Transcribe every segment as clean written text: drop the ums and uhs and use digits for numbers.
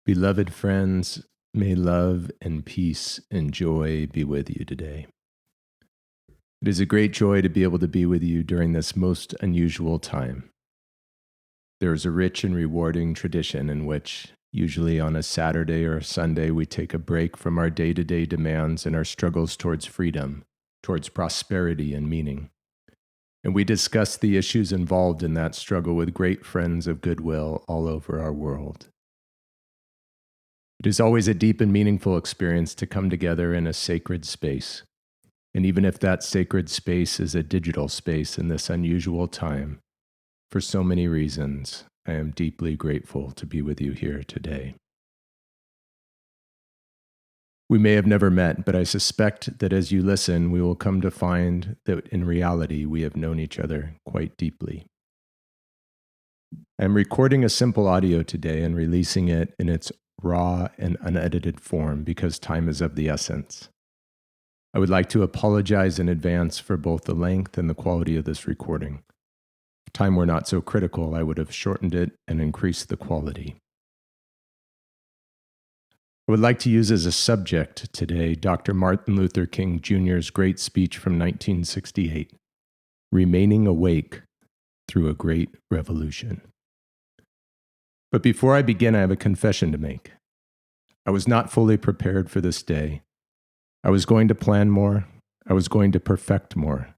Beloved friends, may love and peace and joy be with you today. It is a great joy to be able to be with you during this most unusual time. There is a rich and rewarding tradition in which, usually on a Saturday or a Sunday, we take a break from our day-to-day demands and our struggles towards freedom, towards prosperity and meaning. And we discuss the issues involved in that struggle with great friends of goodwill all over our world. It is always a deep and meaningful experience to come together in a sacred space. And even if that sacred space is a digital space in this unusual time, for so many reasons, I am deeply grateful to be with you here today. We may have never met, but I suspect that as you listen, we will come to find that in reality, we have known each other quite deeply. I am recording a simple audio today and releasing it in its raw and unedited form because time is of the essence. I would like to apologize in advance for both the length and the quality of this recording. If time were not so critical, I would have shortened it and increased the quality. I would like to use as a subject today Dr. Martin Luther King Jr.'s great speech from 1968, Remaining Awake Through a Great Revolution. But before I begin, I have a confession to make. I was not fully prepared for this day. I was going to plan more. I was going to perfect more.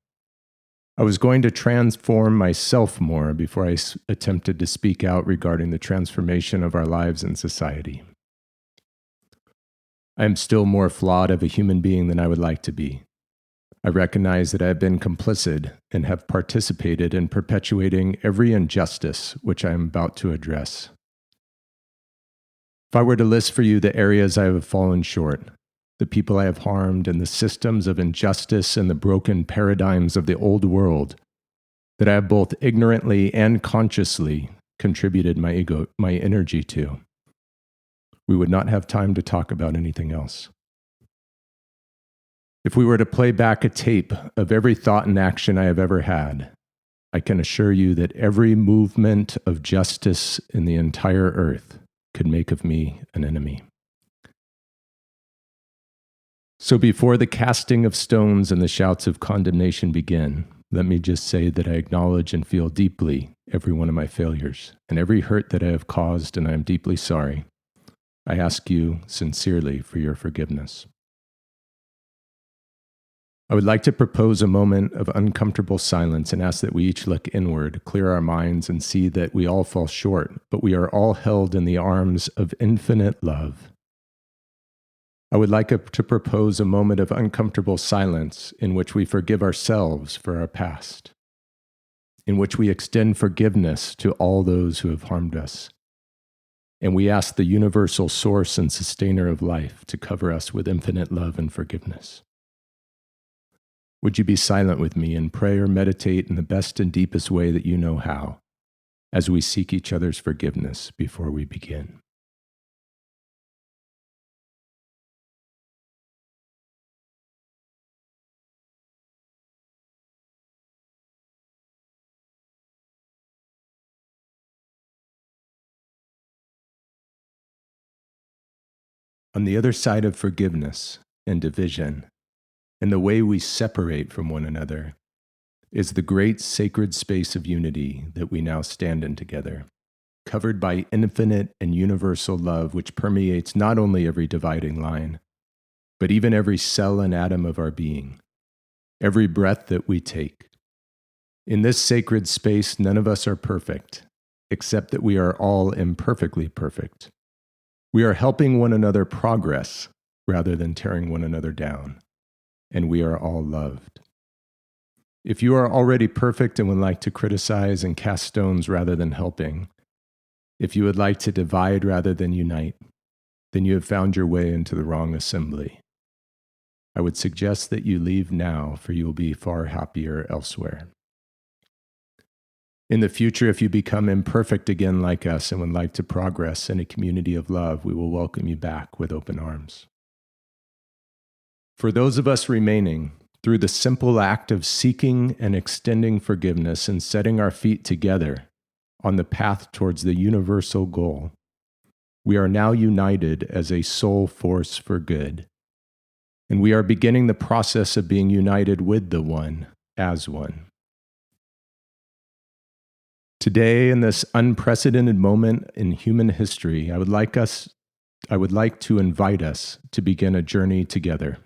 I was going to transform myself more before I attempted to speak out regarding the transformation of our lives and society. I am still more flawed of a human being than I would like to be. I recognize that I have been complicit and have participated in perpetuating every injustice which I am about to address. If I were to list for you the areas I have fallen short, the people I have harmed, and the systems of injustice and the broken paradigms of the old world that I have both ignorantly and consciously contributed my energy to, we would not have time to talk about anything else. If we were to play back a tape of every thought and action I have ever had, I can assure you that every movement of justice in the entire earth could make of me an enemy. So before the casting of stones and the shouts of condemnation begin, let me just say that I acknowledge and feel deeply every one of my failures and every hurt that I have caused, and I am deeply sorry. I ask you sincerely for your forgiveness. I would like to propose a moment of uncomfortable silence and ask that we each look inward, clear our minds, and see that we all fall short, but we are all held in the arms of infinite love. I would like to propose a moment of uncomfortable silence in which we forgive ourselves for our past, in which we extend forgiveness to all those who have harmed us, and we ask the universal source and sustainer of life to cover us with infinite love and forgiveness. Would you be silent with me and pray or meditate in the best and deepest way that you know how, as we seek each other's forgiveness before we begin? On the other side of forgiveness and division, and the way we separate from one another, is the great sacred space of unity that we now stand in together, covered by infinite and universal love which permeates not only every dividing line, but even every cell and atom of our being, every breath that we take. In this sacred space, none of us are perfect, except that we are all imperfectly perfect. We are helping one another progress rather than tearing one another down. And we are all loved. If you are already perfect and would like to criticize and cast stones rather than helping, if you would like to divide rather than unite, then you have found your way into the wrong assembly. I would suggest that you leave now, for you will be far happier elsewhere. In the future, if you become imperfect again like us and would like to progress in a community of love, we will welcome you back with open arms. For those of us remaining, through the simple act of seeking and extending forgiveness and setting our feet together on the path towards the universal goal, We are now united as a soul force for good, and we are beginning the process of being united with the One as one. Today, in this unprecedented moment in human history, I would like to invite us to begin a journey together.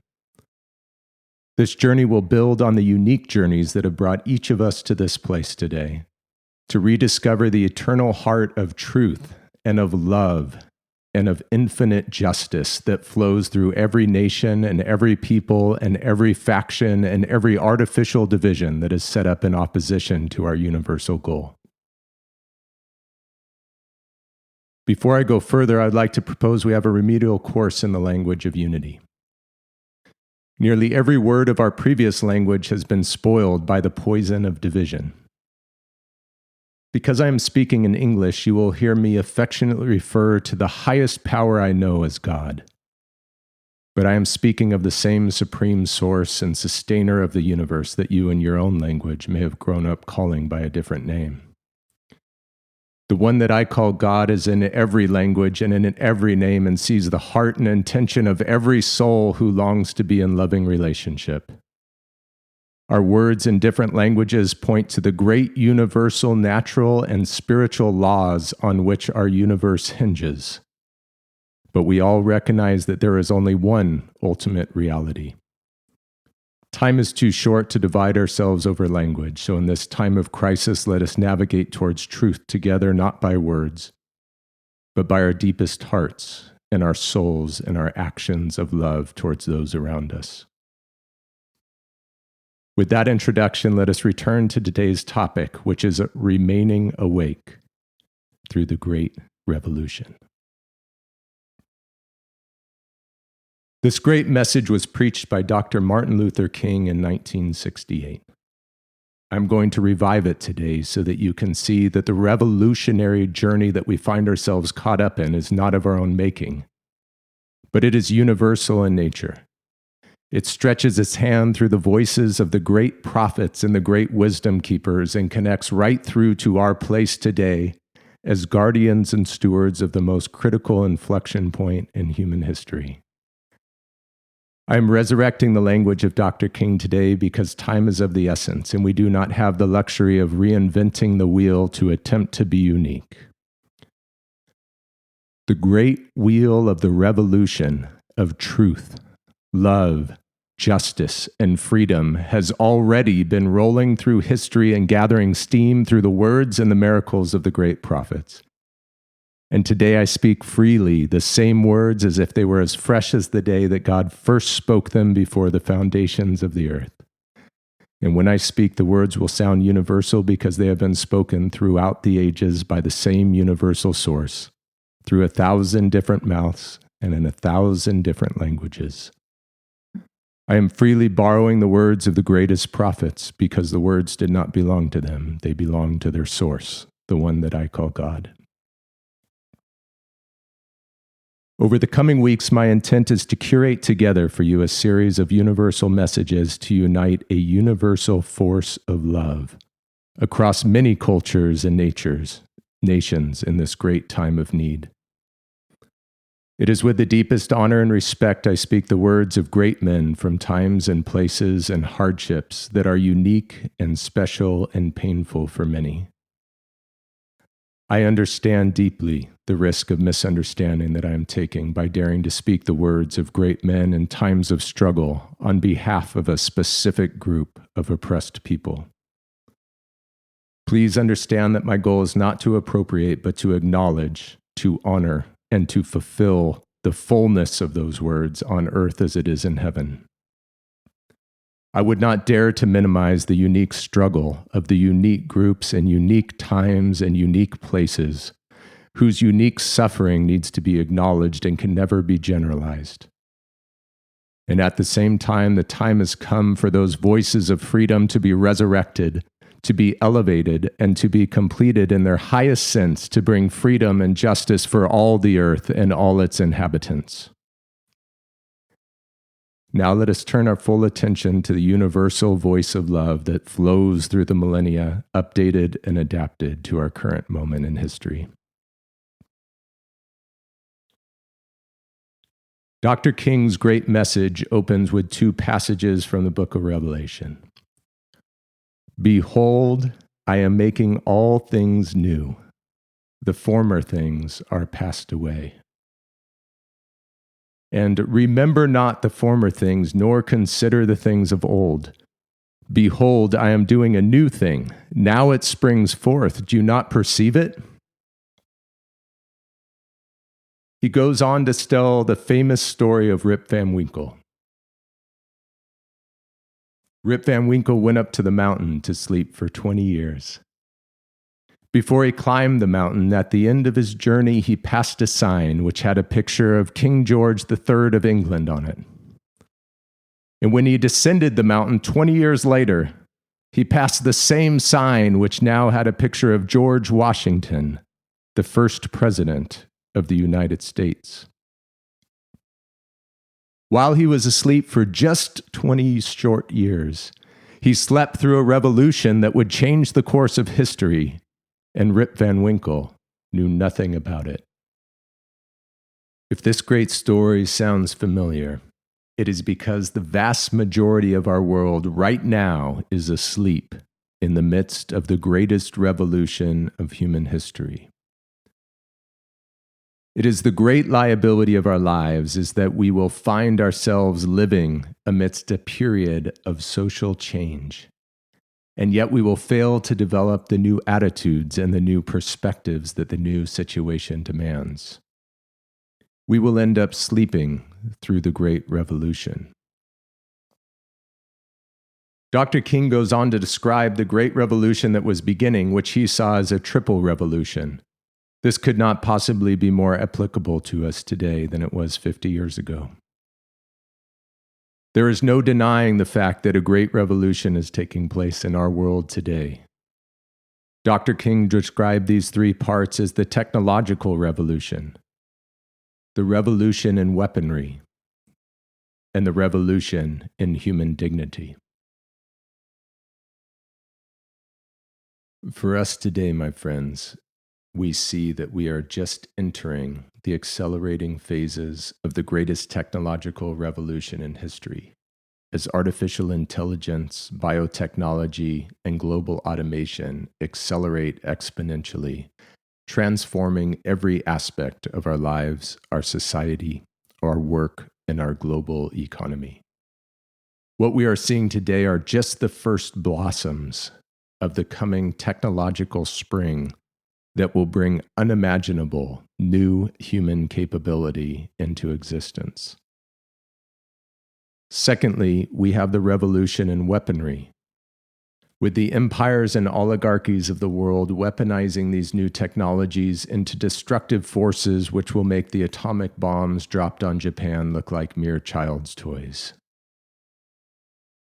This journey will build on the unique journeys that have brought each of us to this place today, to rediscover the eternal heart of truth and of love and of infinite justice that flows through every nation and every people and every faction and every artificial division that is set up in opposition to our universal goal. Before I go further, I'd like to propose we have a remedial course in the language of unity. Nearly every word of our previous language has been spoiled by the poison of division. Because I am speaking in English, you will hear me affectionately refer to the highest power I know as God. But I am speaking of the same supreme source and sustainer of the universe that you in your own language may have grown up calling by a different name. The one that I call God is in every language and in every name and sees the heart and intention of every soul who longs to be in loving relationship. Our words in different languages point to the great universal natural and spiritual laws on which our universe hinges. But we all recognize that there is only one ultimate reality. Time is too short to divide ourselves over language, so in this time of crisis, let us navigate towards truth together, not by words, but by our deepest hearts and our souls and our actions of love towards those around us. With that introduction, let us return to today's topic, which is remaining awake through the Great Revolution. This great message was preached by Dr. Martin Luther King in 1968. I'm going to revive it today so that you can see that the revolutionary journey that we find ourselves caught up in is not of our own making, but it is universal in nature. It stretches its hand through the voices of the great prophets and the great wisdom keepers and connects right through to our place today as guardians and stewards of the most critical inflection point in human history. I am resurrecting the language of Dr. King today because time is of the essence, and we do not have the luxury of reinventing the wheel to attempt to be unique. The great wheel of the revolution of truth, love, justice, and freedom has already been rolling through history and gathering steam through the words and the miracles of the great prophets. And today I speak freely the same words as if they were as fresh as the day that God first spoke them before the foundations of the earth. And when I speak, the words will sound universal because they have been spoken throughout the ages by the same universal source, through 1,000 different mouths and in 1,000 different languages. I am freely borrowing the words of the greatest prophets because the words did not belong to them. They belong to their source, the one that I call God. Over the coming weeks, my intent is to curate together for you a series of universal messages to unite a universal force of love across many cultures and nations in this great time of need. It is with the deepest honor and respect I speak the words of great men from times and places and hardships that are unique and special and painful for many. I understand deeply the risk of misunderstanding that I am taking by daring to speak the words of great men in times of struggle on behalf of a specific group of oppressed people. Please understand that my goal is not to appropriate, but to acknowledge, to honor, and to fulfill the fullness of those words on earth as it is in heaven. I would not dare to minimize the unique struggle of the unique groups and unique times and unique places whose unique suffering needs to be acknowledged and can never be generalized. And at the same time, the time has come for those voices of freedom to be resurrected, to be elevated, and to be completed in their highest sense to bring freedom and justice for all the earth and all its inhabitants. Now let us turn our full attention to the universal voice of love that flows through the millennia, updated and adapted to our current moment in history. Dr. King's great message opens with two passages from the book of Revelation. Behold, I am making all things new. The former things are passed away. And remember not the former things, nor consider the things of old. Behold, I am doing a new thing. Now it springs forth. Do you not perceive it? He goes on to tell the famous story of Rip Van Winkle. Rip Van Winkle went up to the mountain to sleep for 20 years. Before he climbed the mountain, at the end of his journey, he passed a sign which had a picture of King George III of England on it. And when he descended the mountain 20 years later, he passed the same sign which now had a picture of George Washington, the first president of the United States. While he was asleep for just 20 short years, he slept through a revolution that would change the course of history, and Rip Van Winkle knew nothing about it. If this great story sounds familiar, it is because the vast majority of our world right now is asleep in the midst of the greatest revolution of human history. It is the great liability of our lives is that we will find ourselves living amidst a period of social change, and yet we will fail to develop the new attitudes and the new perspectives that the new situation demands. We will end up sleeping through the great revolution. Dr. King goes on to describe the great revolution that was beginning, which he saw as a triple revolution. This could not possibly be more applicable to us today than it was 50 years ago. There is no denying the fact that a great revolution is taking place in our world today. Dr. King described these three parts as the technological revolution, the revolution in weaponry, and the revolution in human dignity. For us today, my friends, we see that we are just entering the accelerating phases of the greatest technological revolution in history, as artificial intelligence, biotechnology, and global automation accelerate exponentially, transforming every aspect of our lives, our society, our work, and our global economy. What we are seeing today are just the first blossoms of the coming technological spring that will bring unimaginable new human capability into existence. Secondly, we have the revolution in weaponry, with the empires and oligarchies of the world weaponizing these new technologies into destructive forces which will make the atomic bombs dropped on Japan look like mere child's toys.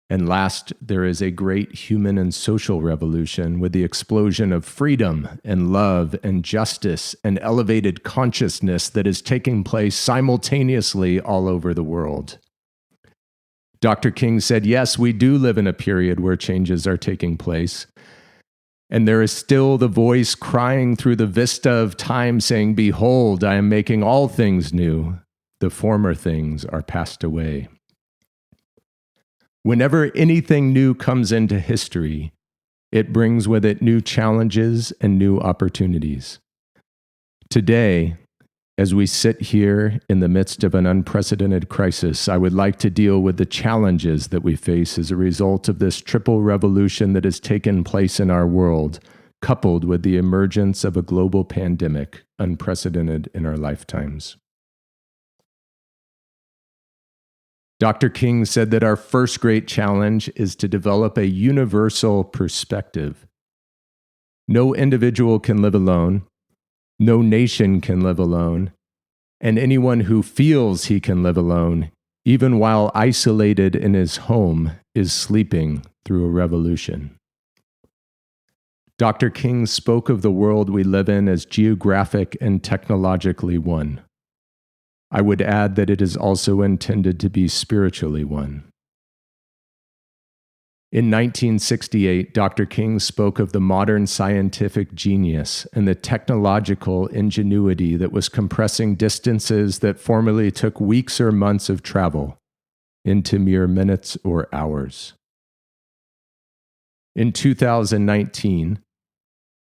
And last, there is a great human and social revolution with the explosion of freedom and love and justice and elevated consciousness that is taking place simultaneously all over the world. Dr. King said, yes, we do live in a period where changes are taking place, and there is still the voice crying through the vista of time saying, behold, I am making all things new. The former things are passed away. Whenever anything new comes into history, it brings with it new challenges and new opportunities. Today, as we sit here in the midst of an unprecedented crisis, I would like to deal with the challenges that we face as a result of this triple revolution that has taken place in our world, coupled with the emergence of a global pandemic unprecedented in our lifetimes. Dr. King said that our first great challenge is to develop a universal perspective. No individual can live alone. No nation can live alone. And anyone who feels he can live alone, even while isolated in his home, is sleeping through a revolution. Dr. King spoke of the world we live in as geographic and technologically one. I would add that it is also intended to be spiritually one. In 1968, Dr. King spoke of the modern scientific genius and the technological ingenuity that was compressing distances that formerly took weeks or months of travel into mere minutes or hours. In 2019,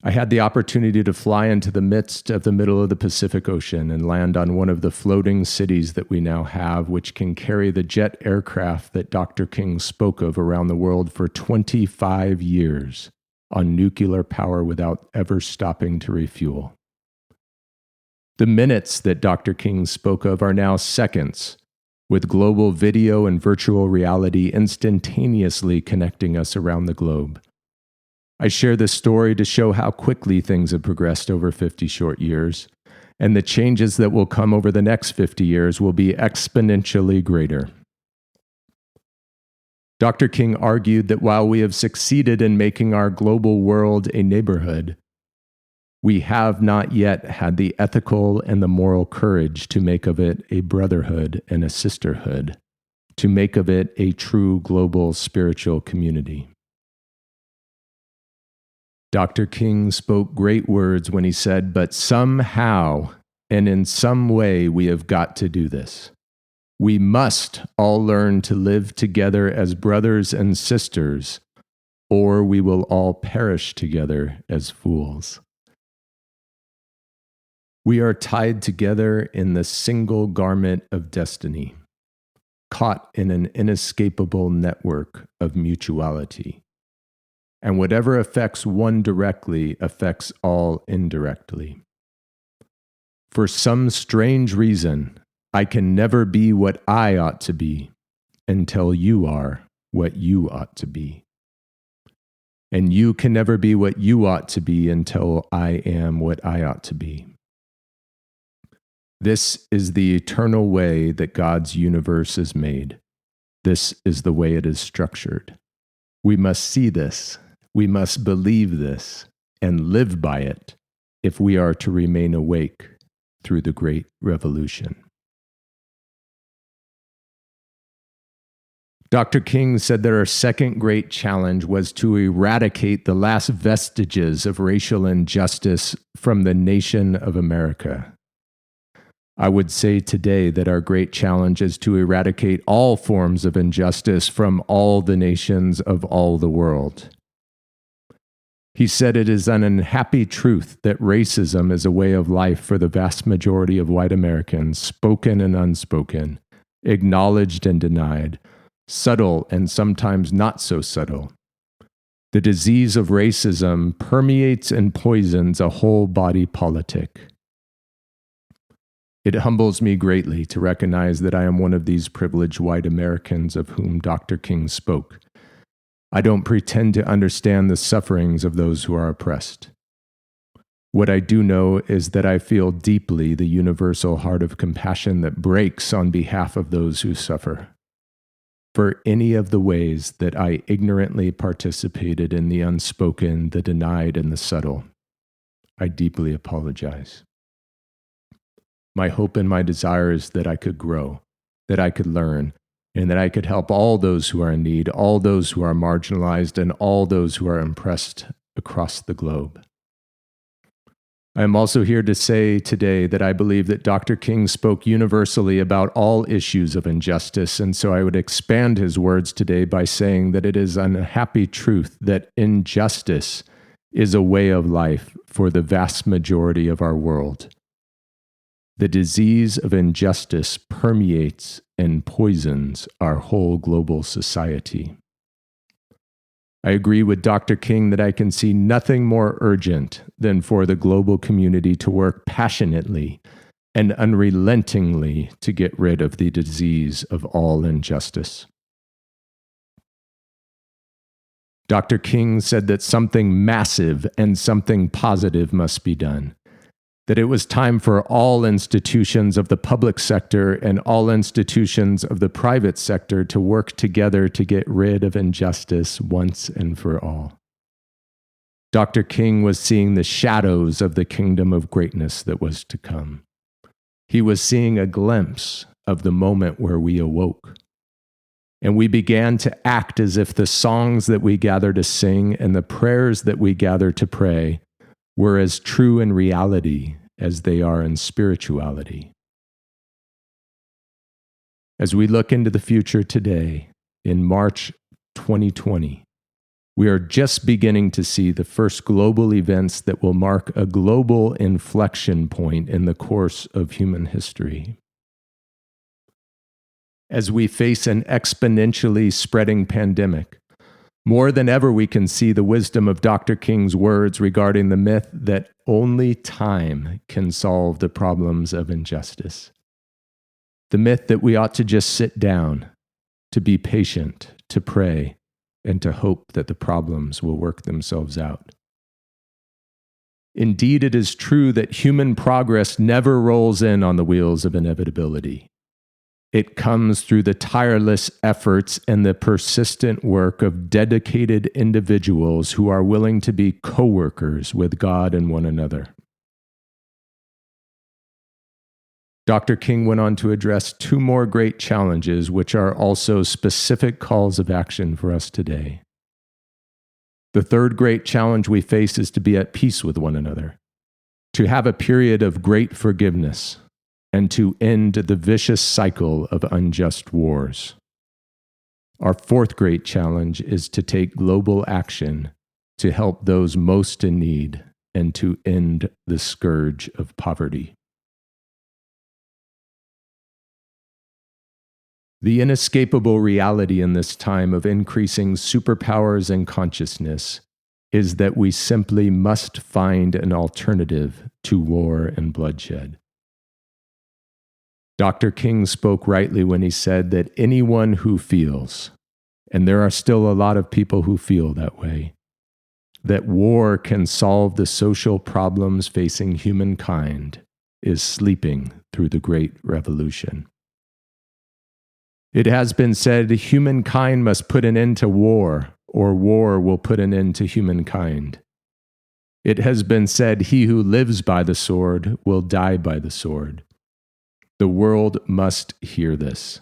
I had the opportunity to fly into the midst of the middle of the Pacific Ocean and land on one of the floating cities that we now have, which can carry the jet aircraft that Dr. King spoke of around the world for 25 years on nuclear power without ever stopping to refuel. The minutes that Dr. King spoke of are now seconds, with global video and virtual reality instantaneously connecting us around the globe. I share this story to show how quickly things have progressed over 50 short years, and the changes that will come over the next 50 years will be exponentially greater. Dr. King argued that while we have succeeded in making our global world a neighborhood, we have not yet had the ethical and the moral courage to make of it a brotherhood and a sisterhood, to make of it a true global spiritual community. Dr. King spoke great words when he said, "But somehow and in some way we have got to do this. We must all learn to live together as brothers and sisters, or we will all perish together as fools." We are tied together in the single garment of destiny, caught in an inescapable network of mutuality. And whatever affects one directly affects all indirectly. For some strange reason, I can never be what I ought to be until you are what you ought to be. And you can never be what you ought to be until I am what I ought to be. This is the eternal way that God's universe is made. This is the way it is structured. We must see this. We must believe this and live by it if we are to remain awake through the great revolution. Dr. King said that our second great challenge was to eradicate the last vestiges of racial injustice from the nation of America. I would say today that our great challenge is to eradicate all forms of injustice from all the nations of all the world. He said it is an unhappy truth that racism is a way of life for the vast majority of white Americans, spoken and unspoken, acknowledged and denied, subtle and sometimes not so subtle. The disease of racism permeates and poisons a whole body politic. It humbles me greatly to recognize that I am one of these privileged white Americans of whom Dr. King spoke. I don't pretend to understand the sufferings of those who are oppressed. What I do know is that I feel deeply the universal heart of compassion that breaks on behalf of those who suffer. For any of the ways that I ignorantly participated in the unspoken, the denied, and the subtle, I deeply apologize. My hope and my desire is that I could grow, that I could learn, and that I could help all those who are in need, all those who are marginalized, and all those who are oppressed across the globe. I am also here to say today that I believe that Dr. King spoke universally about all issues of injustice, and so I would expand his words today by saying that it is an unhappy truth that injustice is a way of life for the vast majority of our world. The disease of injustice permeates and poisons our whole global society. I agree with Dr. King that I can see nothing more urgent than for the global community to work passionately and unrelentingly to get rid of the disease of all injustice. Dr. King said that something massive and something positive must be done. That it was time for all institutions of the public sector and all institutions of the private sector to work together to get rid of injustice once and for all. Dr. King was seeing the shadows of the kingdom of greatness that was to come. He was seeing a glimpse of the moment where we awoke. And we began to act as if the songs that we gather to sing and the prayers that we gather to pray were as true in reality as they are in spirituality. As we look into the future today, in March 2020, we are just beginning to see the first global events that will mark a global inflection point in the course of human history. As we face an exponentially spreading pandemic, more than ever we can see the wisdom of Dr. King's words regarding the myth that only time can solve the problems of injustice. The myth that we ought to just sit down, to be patient, to pray, and to hope that the problems will work themselves out. Indeed, it is true that human progress never rolls in on the wheels of inevitability. It comes through the tireless efforts and the persistent work of dedicated individuals who are willing to be co-workers with God and one another. Dr. King went on to address two more great challenges, which are also specific calls of action for us today. The third great challenge we face is to be at peace with one another, to have a period of great forgiveness, and to end the vicious cycle of unjust wars. Our fourth great challenge is to take global action to help those most in need and to end the scourge of poverty. The inescapable reality in this time of increasing superpowers and consciousness is that we simply must find an alternative to war and bloodshed. Dr. King spoke rightly when he said that anyone who feels, and there are still a lot of people who feel that way, that war can solve the social problems facing humankind is sleeping through the Great Revolution. It has been said humankind must put an end to war, or war will put an end to humankind. It has been said he who lives by the sword will die by the sword. The world must hear this.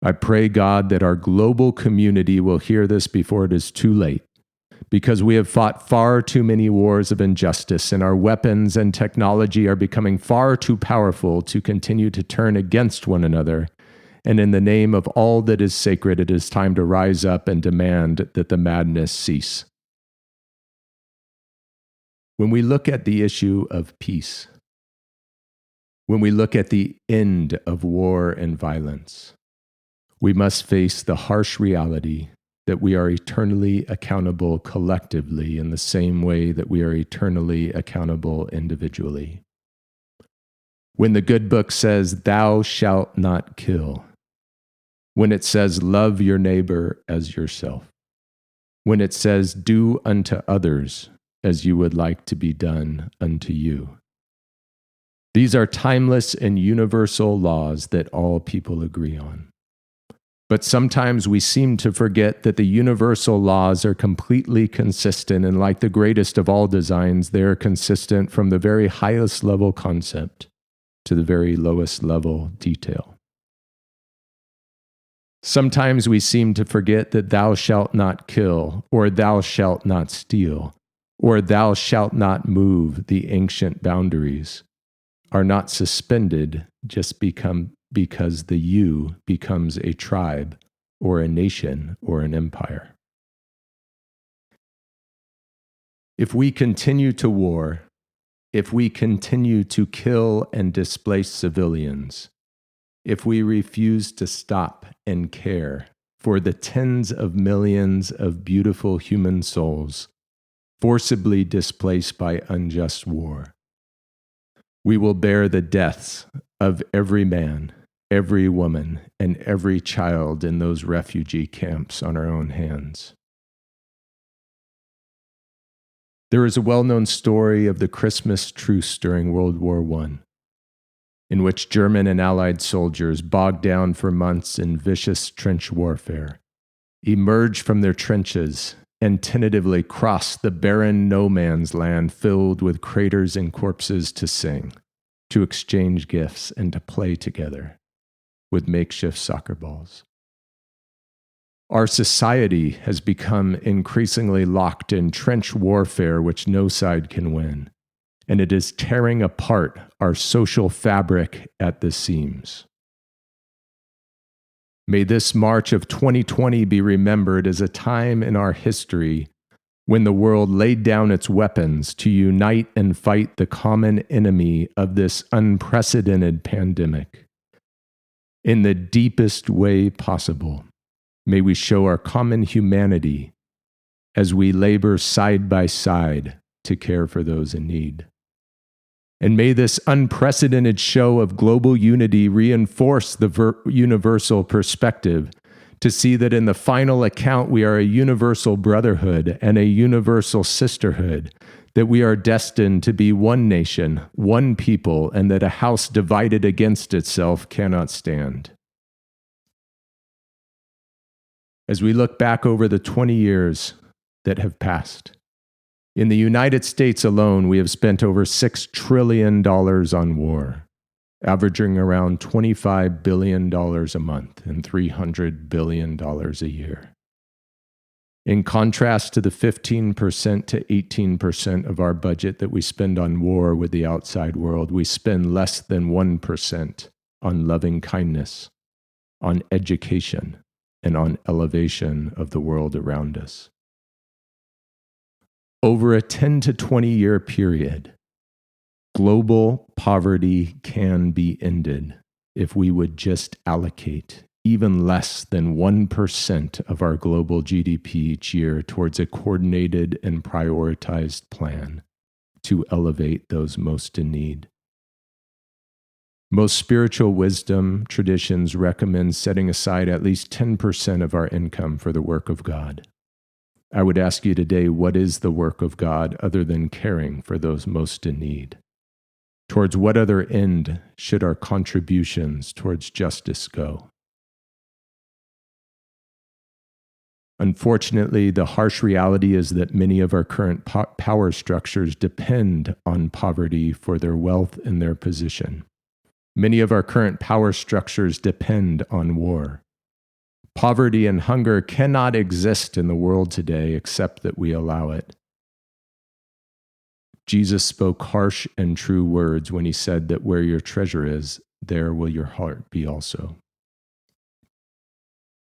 I pray, God, that our global community will hear this before it is too late, because we have fought far too many wars of injustice, and our weapons and technology are becoming far too powerful to continue to turn against one another. And in the name of all that is sacred, it is time to rise up and demand that the madness cease. When we look at the issue of peace, when we look at the end of war and violence, we must face the harsh reality that we are eternally accountable collectively in the same way that we are eternally accountable individually. When the good book says, "Thou shalt not kill," when it says, "Love your neighbor as yourself," when it says, "Do unto others as you would like to be done unto you," these are timeless and universal laws that all people agree on. But sometimes we seem to forget that the universal laws are completely consistent, and like the greatest of all designs, they are consistent from the very highest level concept to the very lowest level detail. Sometimes we seem to forget that "thou shalt not kill," or "thou shalt not steal," or "thou shalt not move" the ancient boundaries are not suspended just because the you becomes a tribe or a nation or an empire. If we continue to war, if we continue to kill and displace civilians, if we refuse to stop and care for the tens of millions of beautiful human souls forcibly displaced by unjust war, we will bear the deaths of every man, every woman, and every child in those refugee camps on our own hands. There is a well-known story of the Christmas truce during World War I, in which German and Allied soldiers, bogged down for months in vicious trench warfare, emerged from their trenches and tentatively crossed the barren no-man's land filled with craters and corpses to sing, to exchange gifts, and to play together with makeshift soccer balls. Our society has become increasingly locked in trench warfare which no side can win, and it is tearing apart our social fabric at the seams. May this March of 2020 be remembered as a time in our history when the world laid down its weapons to unite and fight the common enemy of this unprecedented pandemic. In the deepest way possible, may we show our common humanity as we labor side by side to care for those in need. And may this unprecedented show of global unity reinforce the universal perspective to see that in the final account we are a universal brotherhood and a universal sisterhood, that we are destined to be one nation, one people, and that a house divided against itself cannot stand. As we look back over the 20 years that have passed, in the United States alone, we have spent over $6 trillion on war, averaging around $25 billion a month and $300 billion a year. In contrast to the 15% to 18% of our budget that we spend on war with the outside world, we spend less than 1% on loving kindness, on education, and on elevation of the world around us. Over a 10 to 20 year period, global poverty can be ended if we would just allocate even less than 1% of our global GDP each year towards a coordinated and prioritized plan to elevate those most in need. Most spiritual wisdom traditions recommend setting aside at least 10% of our income for the work of God. I would ask you today, what is the work of God other than caring for those most in need? Towards what other end should our contributions towards justice go? Unfortunately, the harsh reality is that many of our current power structures depend on poverty for their wealth and their position. Many of our current power structures depend on war. Poverty and hunger cannot exist in the world today except that we allow it. Jesus spoke harsh and true words when he said that where your treasure is, there will your heart be also.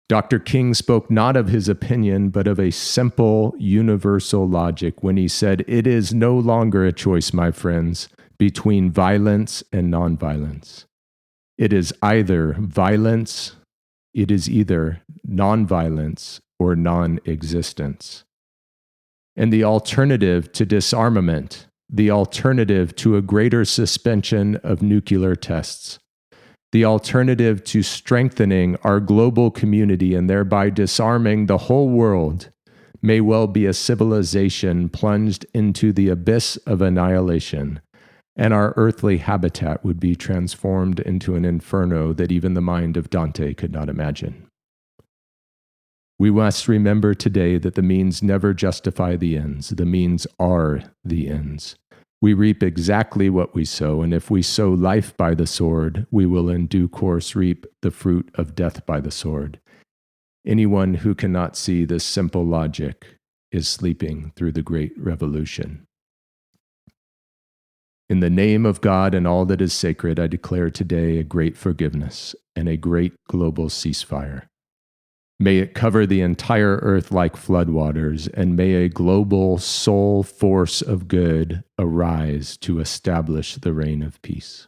Dr. King spoke not of his opinion, but of a simple, universal logic when he said, "It is no longer a choice, my friends, between violence and nonviolence. It is either violence, it is either nonviolence or non-existence. And the alternative to disarmament, the alternative to a greater suspension of nuclear tests, the alternative to strengthening our global community and thereby disarming the whole world may well be a civilization plunged into the abyss of annihilation, and our earthly habitat would be transformed into an inferno that even the mind of Dante could not imagine." We must remember today that the means never justify the ends. The means are the ends. We reap exactly what we sow, and if we sow life by the sword, we will in due course reap the fruit of death by the sword. Anyone who cannot see this simple logic is sleeping through the great revolution. In the name of God and all that is sacred, I declare today a great forgiveness and a great global ceasefire. May it cover the entire earth like floodwaters, and may a global soul force of good arise to establish the reign of peace.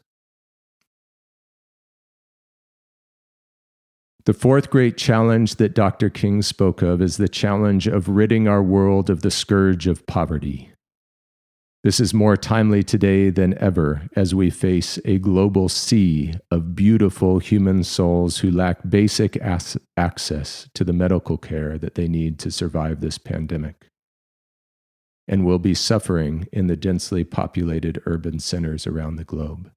The fourth great challenge that Dr. King spoke of is the challenge of ridding our world of the scourge of poverty. This is more timely today than ever as we face a global sea of beautiful human souls who lack basic access to the medical care that they need to survive this pandemic, and will be suffering in the densely populated urban centers around the globe.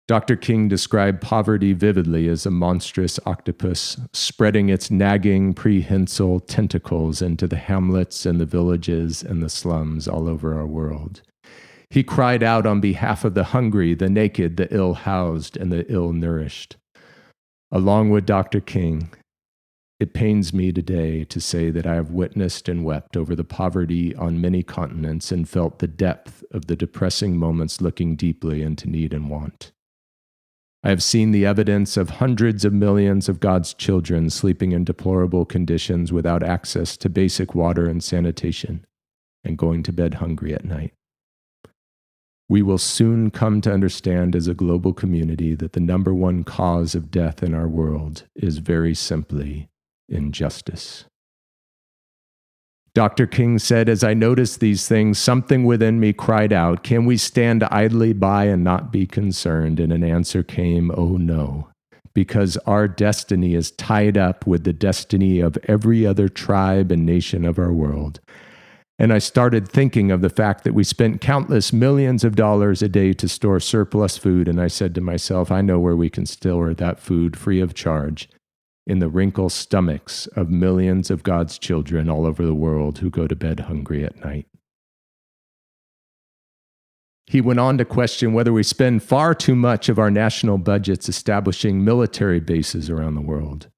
Dr. King described poverty vividly as a monstrous octopus spreading its nagging, prehensile tentacles into the hamlets and the villages and the slums all over our world. He cried out on behalf of the hungry, the naked, the ill-housed, and the ill-nourished. Along with Dr. King, It pains me today to say that I have witnessed and wept over the poverty on many continents and felt the depth of the depressing moments looking deeply into need and want. I have seen the evidence of hundreds of millions of God's children sleeping in deplorable conditions without access to basic water and sanitation, and going to bed hungry at night. We will soon come to understand as a global community that the number one cause of death in our world is very simply injustice. Dr. King said, as I noticed these things, something within me cried out, can we stand idly by and not be concerned? And an answer came, oh no, because our destiny is tied up with the destiny of every other tribe and nation of our world. And I started thinking of the fact that we spent countless millions of dollars a day to store surplus food, and I said to myself, I know where we can store that food free of charge, in the wrinkled stomachs of millions of God's children all over the world who go to bed hungry at night. He went on to question whether we spend far too much of our national budgets establishing military bases around the world,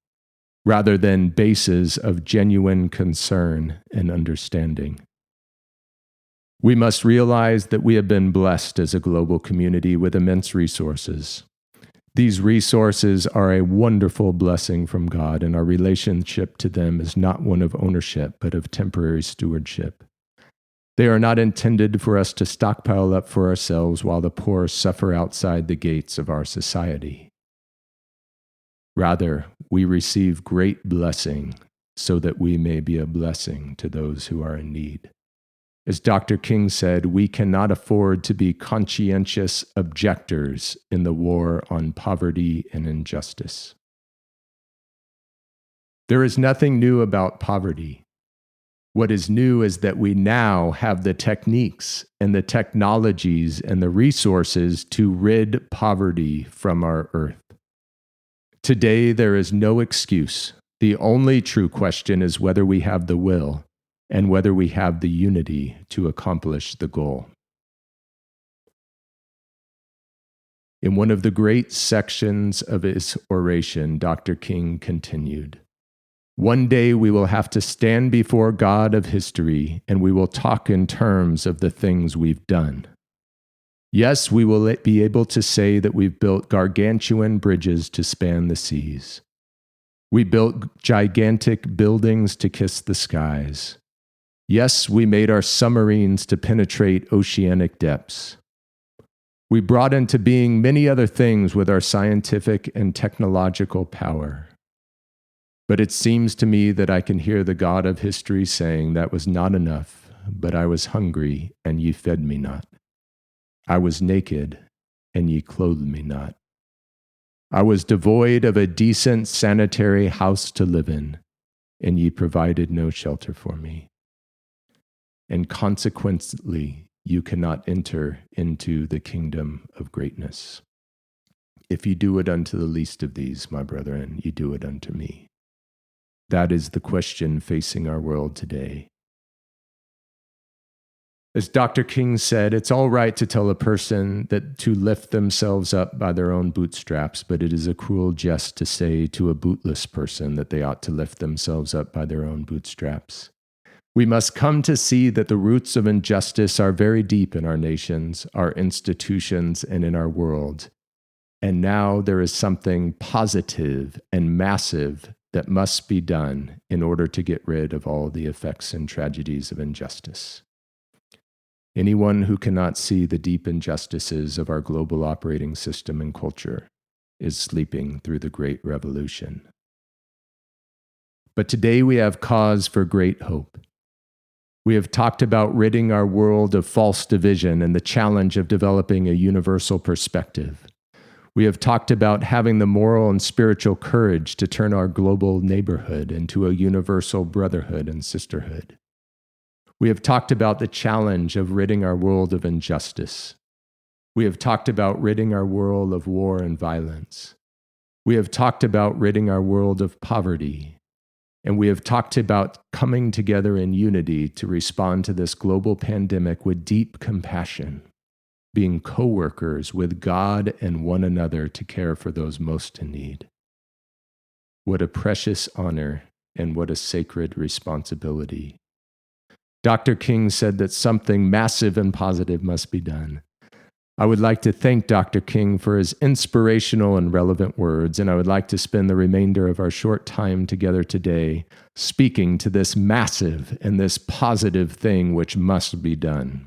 rather than bases of genuine concern and understanding. We must realize that we have been blessed as a global community with immense resources. These resources are a wonderful blessing from God, and our relationship to them is not one of ownership, but of temporary stewardship. They are not intended for us to stockpile up for ourselves while the poor suffer outside the gates of our society. Rather, we receive great blessing so that we may be a blessing to those who are in need. As Dr. King said, we cannot afford to be conscientious objectors in the war on poverty and injustice. There is nothing new about poverty. What is new is that we now have the techniques and the technologies and the resources to rid poverty from our earth. Today, there is no excuse. The only true question is whether we have the will and whether we have the unity to accomplish the goal. In one of the great sections of his oration, Dr. King continued, one day we will have to stand before God of history, and we will talk in terms of the things we've done. Yes, we will be able to say that we've built gargantuan bridges to span the seas. We built gigantic buildings to kiss the skies. Yes, we made our submarines to penetrate oceanic depths. We brought into being many other things with our scientific and technological power. But it seems to me that I can hear the God of history saying, that was not enough, but I was hungry, and ye fed me not. I was naked, and ye clothed me not. I was devoid of a decent sanitary house to live in, and ye provided no shelter for me. And consequently, you cannot enter into the kingdom of greatness. If you do it unto the least of these, my brethren, you do it unto me. That is the question facing our world today. As Dr. King said, it's all right to tell a person that to lift themselves up by their own bootstraps, but it is a cruel jest to say to a bootless person that they ought to lift themselves up by their own bootstraps. We must come to see that the roots of injustice are very deep in our nations, our institutions, and in our world. And now there is something positive and massive that must be done in order to get rid of all the effects and tragedies of injustice. Anyone who cannot see the deep injustices of our global operating system and culture is sleeping through the Great Revolution. But today we have cause for great hope. We have talked about ridding our world of false division and the challenge of developing a universal perspective. We have talked about having the moral and spiritual courage to turn our global neighborhood into a universal brotherhood and sisterhood. We have talked about the challenge of ridding our world of injustice. We have talked about ridding our world of war and violence. We have talked about ridding our world of poverty. And we have talked about coming together in unity to respond to this global pandemic with deep compassion, being co-workers with God and one another to care for those most in need. What a precious honor and what a sacred responsibility. Dr. King said that something massive and positive must be done. I would like to thank Dr. King for his inspirational and relevant words, and I would like to spend the remainder of our short time together today speaking to this massive and this positive thing which must be done.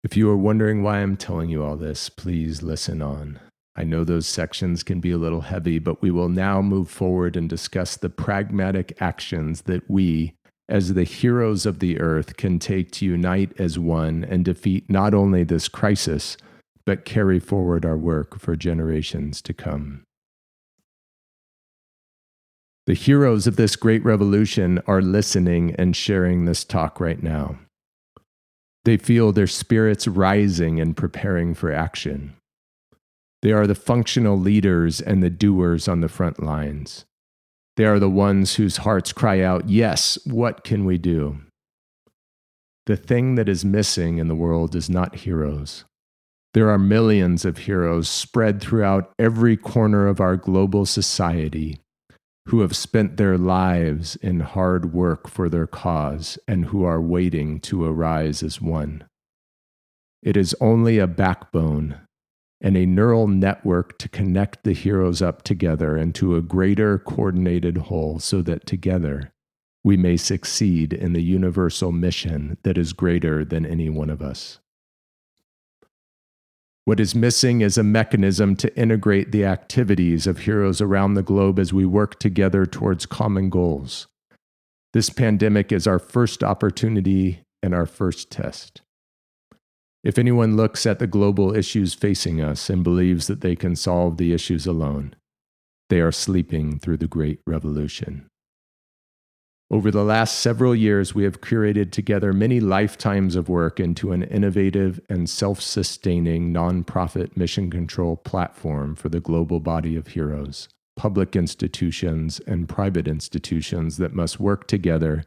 If you are wondering why I'm telling you all this, please listen on. I know those sections can be a little heavy, but we will now move forward and discuss the pragmatic actions that we, as the heroes of the earth, can take to unite as one and defeat not only this crisis, but carry forward our work for generations to come. The heroes of this great revolution are listening and sharing this talk right now. They feel their spirits rising and preparing for action. They are the functional leaders and the doers on the front lines. They are the ones whose hearts cry out, "Yes, what can we do?" The thing that is missing in the world is not heroes. There are millions of heroes spread throughout every corner of our global society who have spent their lives in hard work for their cause and who are waiting to arise as one. It is only a backbone and a neural network to connect the heroes up together into a greater coordinated whole so that together we may succeed in the universal mission that is greater than any one of us. What is missing is a mechanism to integrate the activities of heroes around the globe as we work together towards common goals. This pandemic is our first opportunity and our first test. If anyone looks at the global issues facing us and believes that they can solve the issues alone, they are sleeping through the Great Revolution. Over the last several years, we have curated together many lifetimes of work into an innovative and self-sustaining nonprofit mission control platform for the global body of heroes, public institutions, and private institutions that must work together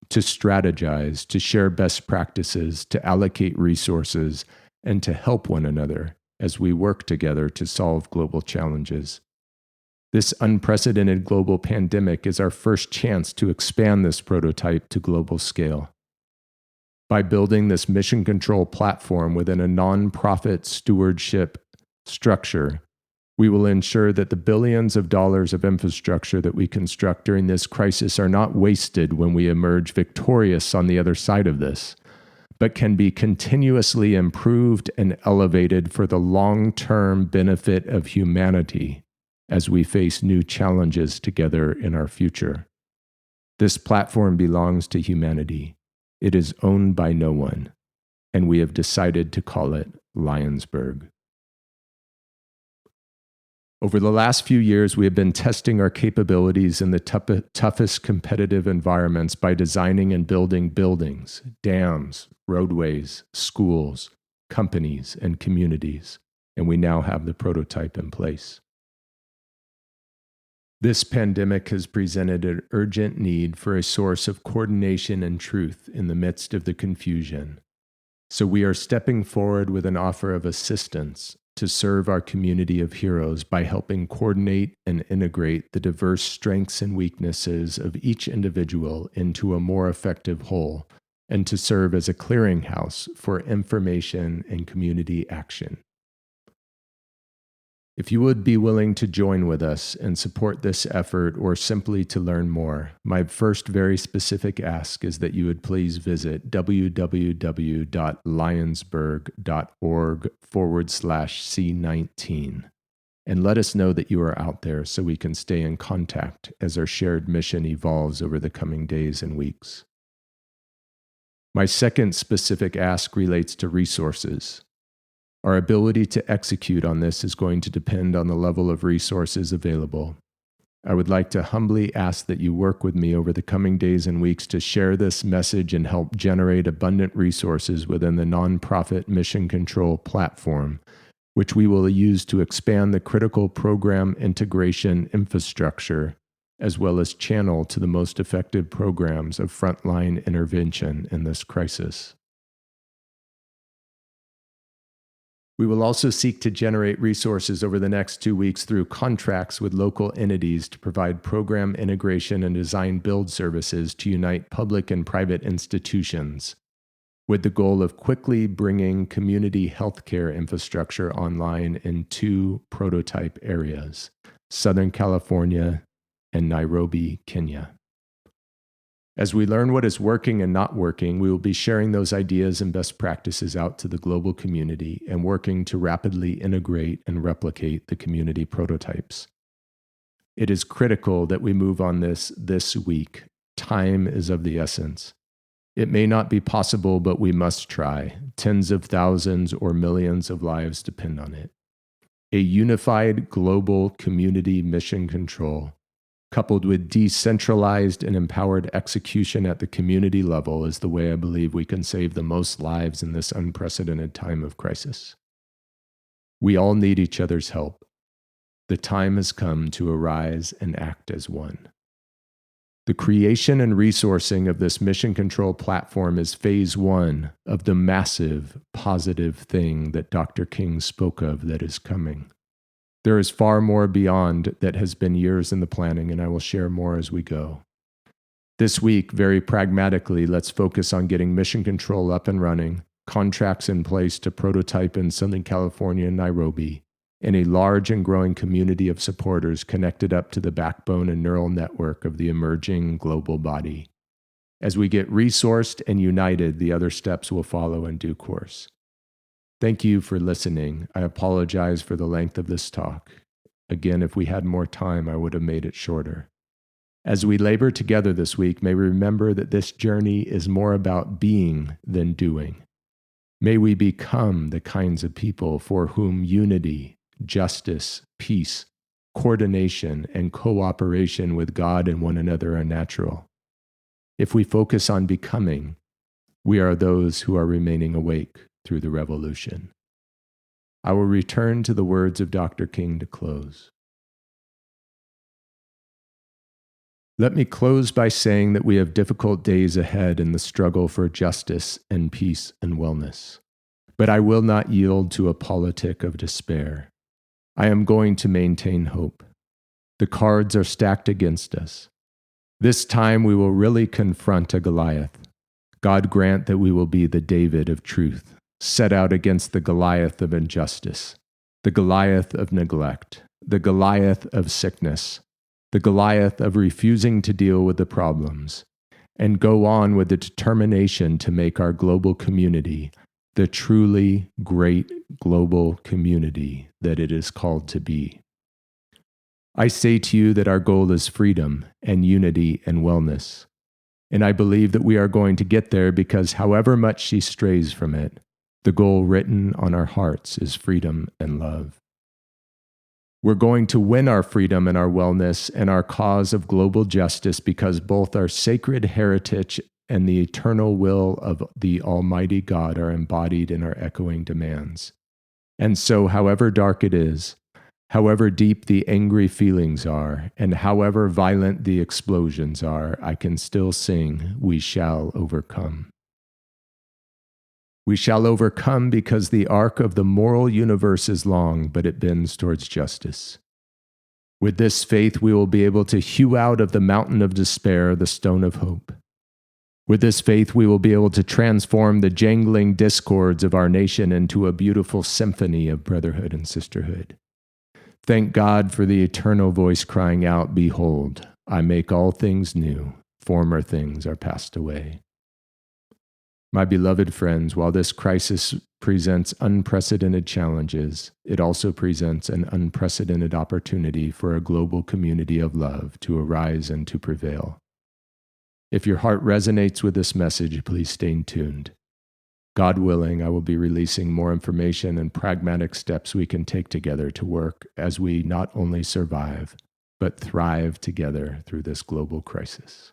to strategize, to share best practices, to allocate resources, and to help one another as we work together to solve global challenges. This unprecedented global pandemic is our first chance to expand this prototype to global scale. By building this mission control platform within a nonprofit stewardship structure, we will ensure that the billions of dollars of infrastructure that we construct during this crisis are not wasted when we emerge victorious on the other side of this, but can be continuously improved and elevated for the long-term benefit of humanity as we face new challenges together in our future. This platform belongs to humanity. It is owned by no one, and we have decided to call it Lionsburg. Over the last few years, we have been testing our capabilities in the toughest competitive environments by designing and building buildings, dams, roadways, schools, companies, and communities, and we now have the prototype in place. This pandemic has presented an urgent need for a source of coordination and truth in the midst of the confusion. So we are stepping forward with an offer of assistance to serve our community of heroes by helping coordinate and integrate the diverse strengths and weaknesses of each individual into a more effective whole, and to serve as a clearinghouse for information and community action. If you would be willing to join with us and support this effort or simply to learn more, my first very specific ask is that you would please visit www.lionsburg.org/C19 and let us know that you are out there so we can stay in contact as our shared mission evolves over the coming days and weeks. My second specific ask relates to resources. Our ability to execute on this is going to depend on the level of resources available. I would like to humbly ask that you work with me over the coming days and weeks to share this message and help generate abundant resources within the nonprofit mission control platform, which we will use to expand the critical program integration infrastructure, as well as channel to the most effective programs of frontline intervention in this crisis. We will also seek to generate resources over the next 2 weeks through contracts with local entities to provide program integration and design build services to unite public and private institutions, with the goal of quickly bringing community healthcare infrastructure online in 2 prototype areas, Southern California and Nairobi, Kenya. As we learn what is working and not working, we will be sharing those ideas and best practices out to the global community and working to rapidly integrate and replicate the community prototypes. It is critical that we move on this week. Time is of the essence. It may not be possible, but we must try. Tens of thousands or millions of lives depend on it. A unified global community mission control, coupled with decentralized and empowered execution at the community level, is the way I believe we can save the most lives in this unprecedented time of crisis. We all need each other's help. The time has come to arise and act as one. The creation and resourcing of this mission control platform is phase 1 of the massive positive thing that Dr. King spoke of that is coming. There is far more beyond that has been years in the planning, and I will share more as we go. This week, very pragmatically, let's focus on getting mission control up and running, contracts in place to prototype in Southern California and Nairobi, and a large and growing community of supporters connected up to the backbone and neural network of the emerging global body. As we get resourced and united, the other steps will follow in due course. Thank you for listening. I apologize for the length of this talk. Again, if we had more time, I would have made it shorter. As we labor together this week, may we remember that this journey is more about being than doing. May we become the kinds of people for whom unity, justice, peace, coordination, and cooperation with God and one another are natural. If we focus on becoming, we are those who are remaining awake through the revolution. I will return to the words of Dr. King to close. Let me close by saying that we have difficult days ahead in the struggle for justice and peace and wellness. But I will not yield to a politic of despair. I am going to maintain hope. The cards are stacked against us. This time we will really confront a Goliath. God grant that we will be the David of truth, set out against the Goliath of injustice, the Goliath of neglect, the Goliath of sickness, the Goliath of refusing to deal with the problems, and go on with the determination to make our global community the truly great global community that it is called to be. I say to you that our goal is freedom and unity and wellness, and I believe that we are going to get there because however much she strays from it, the goal written on our hearts is freedom and love. We're going to win our freedom and our wellness and our cause of global justice because both our sacred heritage and the eternal will of the Almighty God are embodied in our echoing demands. And so, however dark it is, however deep the angry feelings are, and however violent the explosions are, I can still sing, "We shall overcome." We shall overcome because the arc of the moral universe is long, but it bends towards justice. With this faith, we will be able to hew out of the mountain of despair the stone of hope. With this faith, we will be able to transform the jangling discords of our nation into a beautiful symphony of brotherhood and sisterhood. Thank God for the eternal voice crying out, "Behold, I make all things new. Former things are passed away." My beloved friends, while this crisis presents unprecedented challenges, it also presents an unprecedented opportunity for a global community of love to arise and to prevail. If your heart resonates with this message, please stay tuned. God willing, I will be releasing more information and pragmatic steps we can take together to work as we not only survive, but thrive together through this global crisis.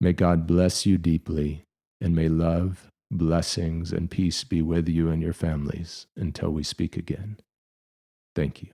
May God bless you deeply, and may love, blessings, and peace be with you and your families until we speak again. Thank you.